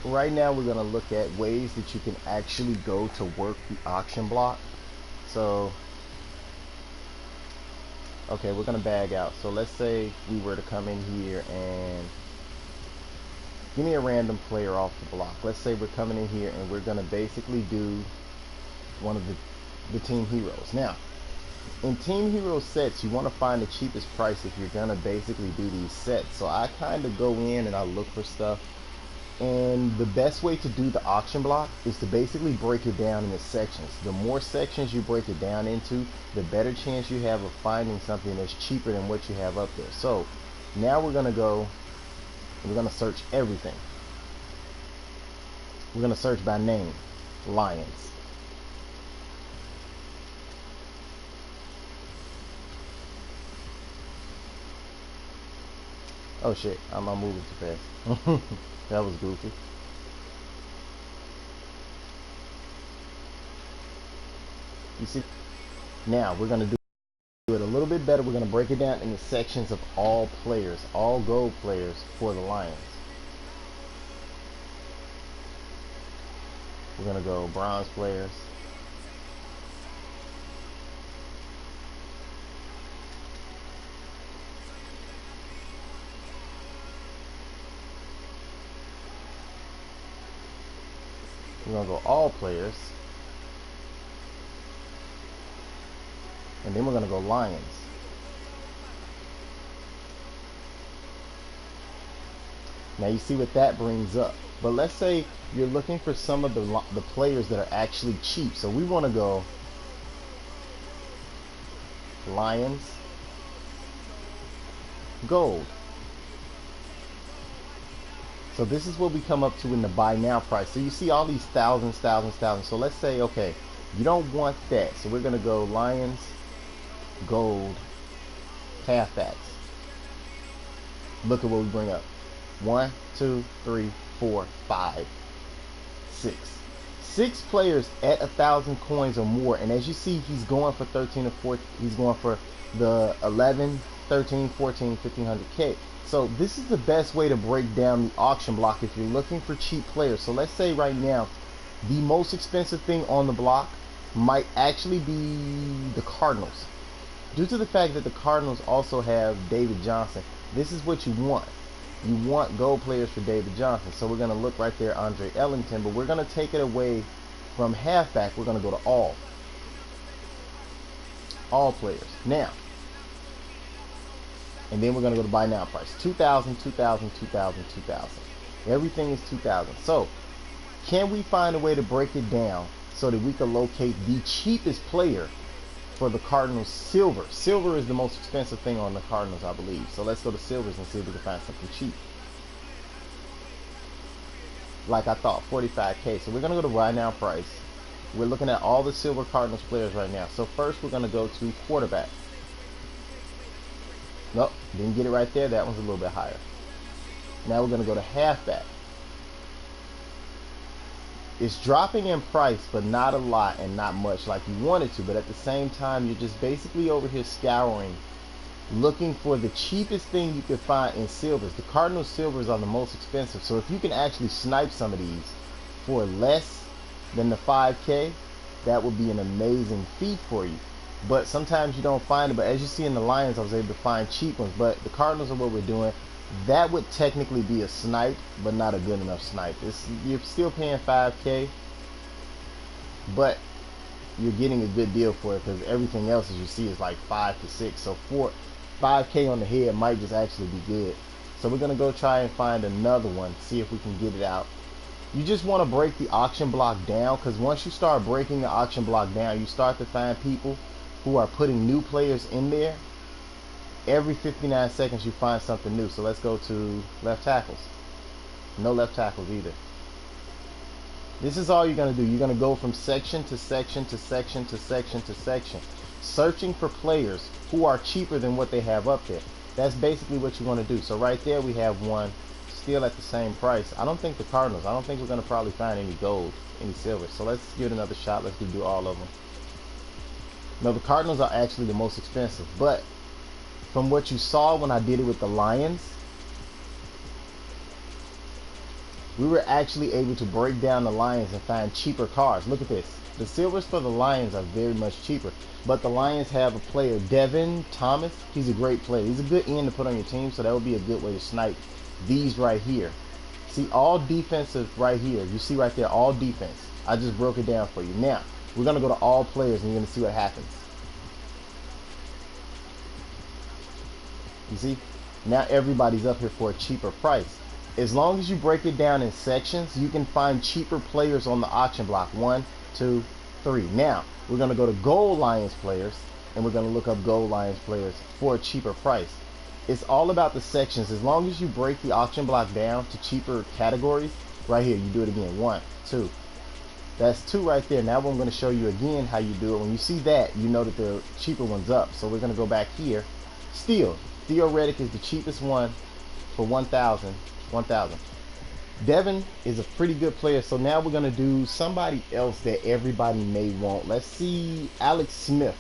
right now we're gonna look at ways that you can actually go to work the auction block. So, okay, we're gonna bag out. So let's say we were to come in here and give me a random player off the block. Let's say we're coming in here and we're gonna basically do one of the team heroes. Now, in team hero sets, you want to find the cheapest price if you're gonna basically do these sets. So I kind of go in and I look for stuff. And the best way to do the auction block is to basically break it down into sections. The more sections you break it down into, the better chance you have of finding something that's cheaper than what you have up there. So now we're gonna go, we're gonna search everything. We're gonna search by name, Lions. Oh shit, I'm moving too fast. That was goofy. You see, now we're gonna do it a little bit better. We're gonna break it down into sections of all players, all gold players for the Lions. We're gonna go bronze players. We're gonna go all players. And then we're gonna go Lions. Now you see what that brings up. But let's say you're looking for some of the players that are actually cheap. So we want to go Lions, gold. So this is what we come up to in the buy now price. So you see all these thousands. So let's say, okay, you don't want that. So we're going to go Lions, gold, halfbacks. Look at what we bring up. 1, 2, 3, 4, 5, 6. 6 players at 1,000 coins or more. And as you see, he's going for 13 or 14. He's going for the 11, 13, 14, 1500K. So this is the best way to break down the auction block if you're looking for cheap players. So let's say right now, the most expensive thing on the block might actually be the Cardinals. Due to the fact that the Cardinals also have David Johnson, this is what you want. You want gold players for David Johnson. So we're going to look right there, Andre Ellington, but we're going to take it away from halfback. We're going to go to all players. Now, and then we're going to go to buy now price. 2,000, 2,000, 2,000, 2,000. Everything is 2,000. So can we find a way to break it down so that we can locate the cheapest player for the Cardinals? Silver. Silver is the most expensive thing on the Cardinals, I believe. So let's go to silvers and see if we can find something cheap. Like I thought, 45K. So we're going to go to buy now price. We're looking at all the silver Cardinals players right now. So first we're going to go to quarterback. Nope, didn't get it right there. That one's a little bit higher. Now we're going to go to halfback. It's dropping in price, but not a lot and not much like you wanted to. But at the same time, you're just basically over here scouring, looking for the cheapest thing you can find in silvers. The Cardinal silvers are the most expensive. So if you can actually snipe some of these for less than the 5K, that would be an amazing feat for you. But sometimes you don't find it. But as you see in the Lions, I was able to find cheap ones. But the Cardinals are what we're doing. That would technically be a snipe, but not a good enough snipe. You're still paying 5K, but you're getting a good deal for it because everything else, as you see, is like 5 to 6. So 5K on the head might just actually be good. So we're going to go try and find another one, see if we can get it out. You just want to break the auction block down, because once you start breaking the auction block down, you start to find people who are putting new players in there. Every 59 seconds you find something new. So let's go to left tackles. No left tackles either. This is all you're going to do. You're going to go from section to section to section to section to section, searching for players who are cheaper than what they have up there. That's basically what you want to do. So right there we have one still at the same price. I don't think the Cardinals, I don't think we're going to probably find any gold, any silver. So let's give it another shot. Let's do all of them. No, the Cardinals are actually the most expensive, but from what you saw when I did it with the Lions, we were actually able to break down the Lions and find cheaper cards. Look at this. The silvers for the Lions are very much cheaper, but the Lions have a player, Devin Thomas. He's a great player. He's a good end to put on your team, so that would be a good way to snipe these right here. See, all defensive right here. You see right there, all defense. I just broke it down for you. Now, we're going to go to all players, and you're going to see what happens. You see? Now everybody's up here for a cheaper price. As long as you break it down in sections, you can find cheaper players on the auction block. 1, 2, 3. Now, we're going to go to Gold Lions players, and we're going to look up Gold Lions players for a cheaper price. It's all about the sections. As long as you break the auction block down to cheaper categories, right here, you do it again. 1, 2. That's 2 right there. Now I'm going to show you again how you do it. When you see that, you know that the cheaper one's up. So we're going to go back here. Steel. Theoretic is the cheapest one for 1,000. Devin is a pretty good player. So now we're going to do somebody else that everybody may want. Let's see Alex Smith.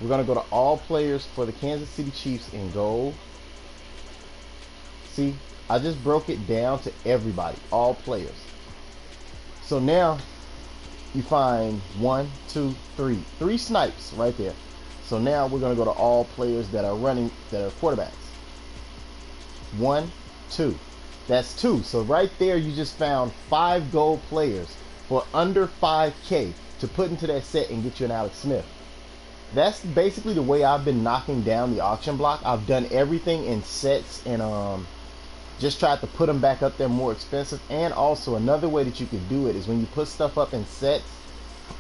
We're going to go to all players for the Kansas City Chiefs in gold. See, I just broke it down to everybody, all players. So now you find 1, 2, 3. 3 snipes right there. So now we're going to go to all players that are running, that are quarterbacks. 1, 2. That's 2. So right there you just found 5 gold players for under 5K to put into that set and get you an Alex Smith. That's basically the way I've been knocking down the auction block. I've done everything in sets and just tried to put them back up there more expensive. And also another way that you could do it is when you put stuff up in sets,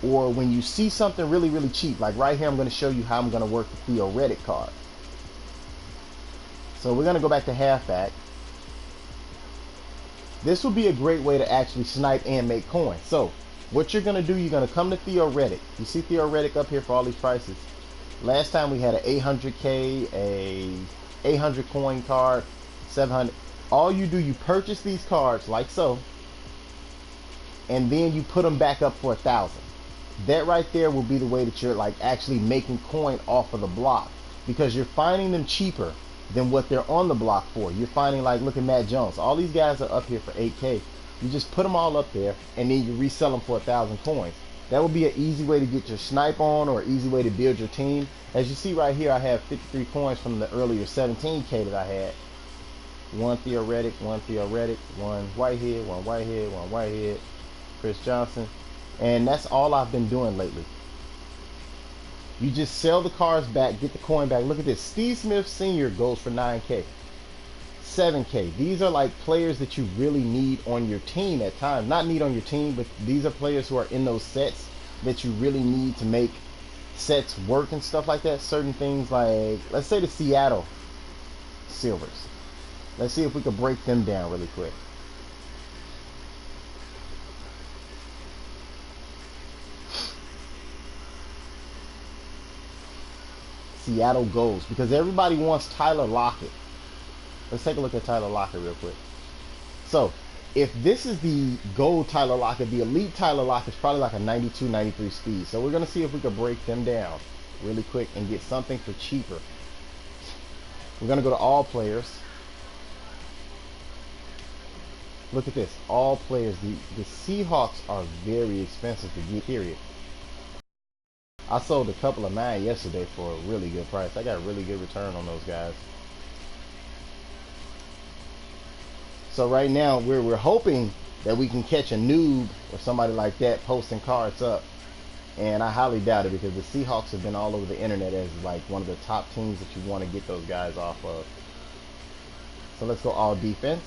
or when you see something really, really cheap. Like right here, I'm going to show you how I'm going to work the theoretic card. So we're going to go back to halfback. This will be a great way to actually snipe and make coins. So what you're going to do, you're going to come to theoretic. You see theoretic up here for all these prices. Last time we had an 800K, a 800 coin card, 700. All you do, you purchase these cards like so, and then you put them back up for 1,000. That right there will be the way that you're like actually making coin off of the block, because you're finding them cheaper than what they're on the block for. You're finding, like, look at Matt Jones. All these guys are up here for 8K. You just put them all up there, and then you resell them for 1,000 coins. That would be an easy way to get your snipe on, or an easy way to build your team. As you see right here, I have 53 coins from the earlier 17K that I had. 1 theoretic, 1 theoretic, 1 Whitehead, 1 Whitehead, 1 Whitehead, Chris Johnson. And that's all I've been doing lately. You just sell the cards back, get the coin back. Look at this. Steve Smith Sr. goes for 9K, 7K. These are like players that you really need on your team at times. Not need on your team, but these are players who are in those sets that you really need to make sets work and stuff like that. Certain things like, let's say the Seattle Silvers. Let's see if we can break them down really quick. Seattle goes, because everybody wants Tyler Lockett. Let's take a look at Tyler Lockett real quick. So if this is the gold Tyler Lockett, the elite Tyler Lockett is probably like a 92, 93 speed. So we're going to see if we can break them down really quick and get something for cheaper. We're going to go to all players. Look at this. All players. The Seahawks are very expensive to get, period. I sold a couple of mine yesterday for a really good price. I got a really good return on those guys. So right now we're hoping that we can catch a noob or somebody like that posting cards up. And I highly doubt it, because the Seahawks have been all over the internet as like one of the top teams that you want to get those guys off of. So let's go all defense.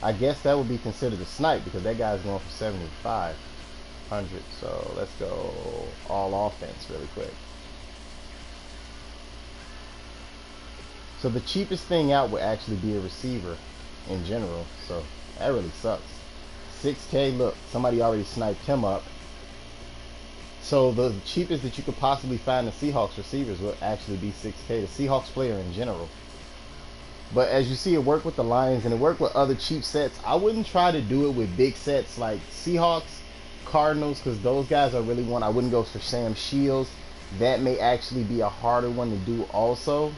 I guess that would be considered a snipe, because that guy's going for 7,500. So let's go all offense really quick. So the cheapest thing out would actually be a receiver in general. So that really sucks. 6K, look, somebody already sniped him up. So the cheapest that you could possibly find the Seahawks receivers would actually be 6K. The Seahawks player in general. But as you see, it worked with the Lions and it worked with other cheap sets. I wouldn't try to do it with big sets like Seahawks. Cardinals, because those guys I really want. I wouldn't go for Sam Shields. That may actually be a harder one to do also.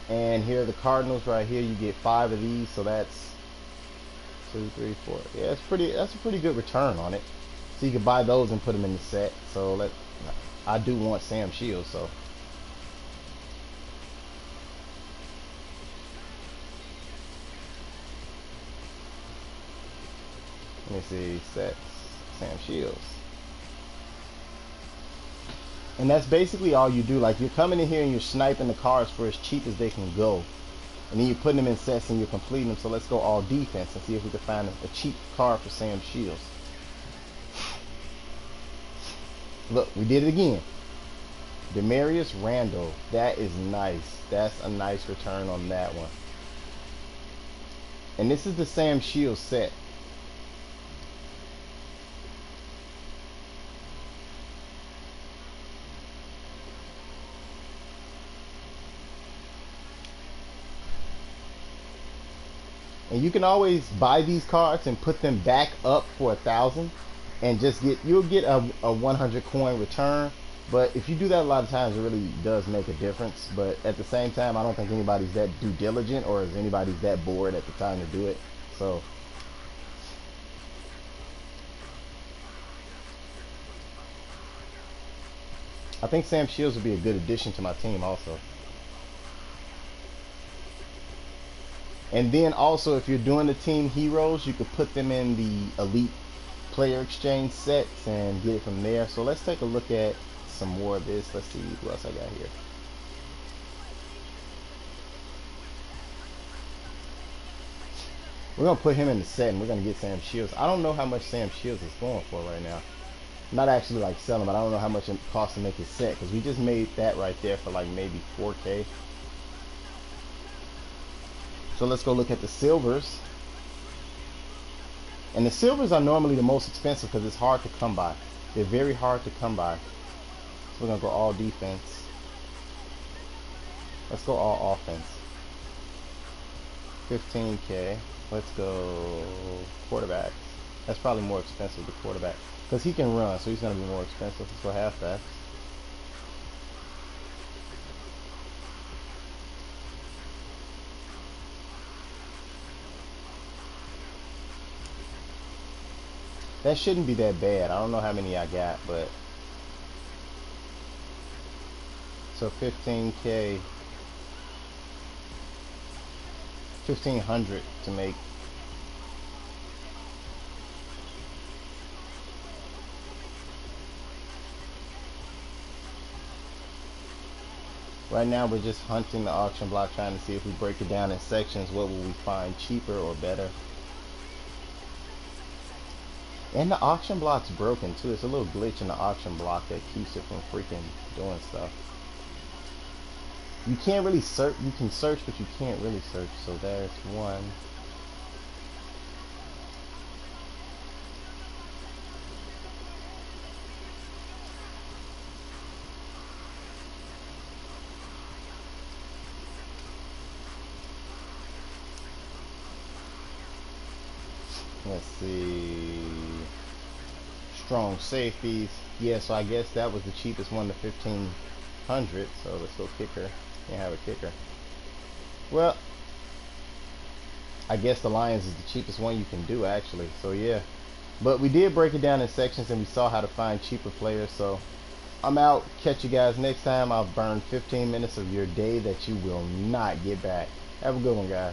And here are the Cardinals right here. You get 5 of these, so that's 2, 3, 4. Yeah, that's a pretty good return on it. So you can buy those and put them in the set. So I do want Sam Shields, so let me see, sets, Sam Shields. And that's basically all you do. Like, you're coming in here and you're sniping the cards for as cheap as they can go. And then you're putting them in sets and you're completing them. So let's go all defense and see if we can find a cheap card for Sam Shields. Look, we did it again. Demarius Randall. That is nice. That's a nice return on that one. And this is the Sam Shields set. And you can always buy these cards and put them back up for 1,000 and just you'll get a 100 coin return. But if you do that a lot of times, it really does make a difference. But at the same time, I don't think anybody's that due diligent, or is anybody's that bored at the time to do it. So I think Sam Shields would be a good addition to my team also. And then also, if you're doing the team heroes, you could put them in the elite player exchange sets and get it from there. So let's take a look at some more of this. Let's see who else I got here. We're gonna put him in the set and we're gonna get Sam Shields. I don't know how much Sam Shields is going for right now. Not actually like selling, but I don't know how much it costs to make his set, because we just made that right there for like maybe 4K. So let's go look at the silvers. And the silvers are normally the most expensive because it's hard to come by. They're very hard to come by. So we're going to go all defense. Let's go all offense. 15K. Let's go quarterbacks. That's probably more expensive, the quarterback, because he can run, so he's going to be more expensive. Let's go halfbacks. That shouldn't be that bad. I don't know how many I got, but so 15K, 1,500 to make. Right now we're just hunting the auction block, trying to see if we break it down in sections, what will we find cheaper or better. And the auction block's broken too. It's a little glitch in the auction block that keeps it from freaking doing stuff. You can't really search. You can search, but you can't really search. So there's one. Let's see. Strong safeties. Yeah, so I guess that was the cheapest one, to 1,500. So let's go kicker. Can't have a kicker. Well, I guess the Lions is the cheapest one you can do, actually. So yeah, but we did break it down in sections and we saw how to find cheaper players. So I'm out. Catch you guys next time. I'll burn 15 minutes of your day that you will not get back. Have a good one, guys.